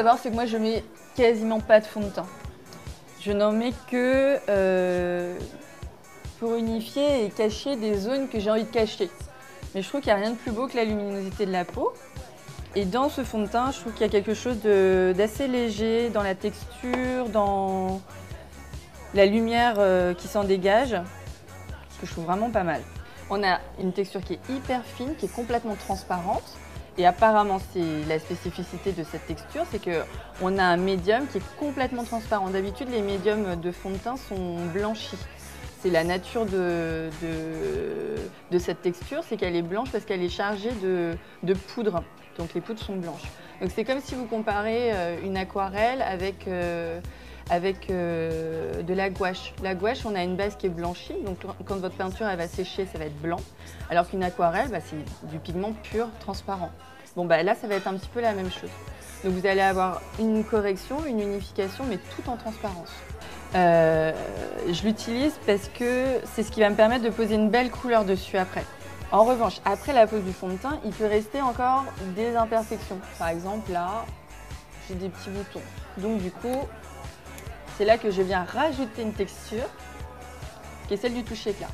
savoir, c'est que moi, je mets quasiment pas de fond de teint. Je n'en mets que pour unifier et cacher des zones que j'ai envie de cacher. Mais je trouve qu'il n'y a rien de plus beau que la luminosité de la peau. Et dans ce fond de teint, je trouve qu'il y a quelque chose d'assez léger dans la texture, dans la lumière qui s'en dégage, que je trouve vraiment pas mal. On a une texture qui est hyper fine, qui est complètement transparente. Et apparemment, c'est la spécificité de cette texture, c'est qu'on a un médium qui est complètement transparent. D'habitude, les médiums de fond de teint sont blanchis. C'est la nature de cette texture, c'est qu'elle est blanche parce qu'elle est chargée de poudre. Donc les poudres sont blanches. Donc c'est comme si vous comparez une aquarelle avec de la gouache. La gouache, on a une base qui est blanchie, donc quand votre peinture elle va sécher, ça va être blanc. Alors qu'une aquarelle, c'est du pigment pur, transparent. Bon, là, ça va être un petit peu la même chose. Donc vous allez avoir une correction, une unification, mais tout en transparence. Je l'utilise parce que c'est ce qui va me permettre de poser une belle couleur dessus après. En revanche, après la pose du fond de teint, il peut rester encore des imperfections. Par exemple, là, j'ai des petits boutons. Donc du coup, c'est là que je viens rajouter une texture qui est celle du toucher éclat.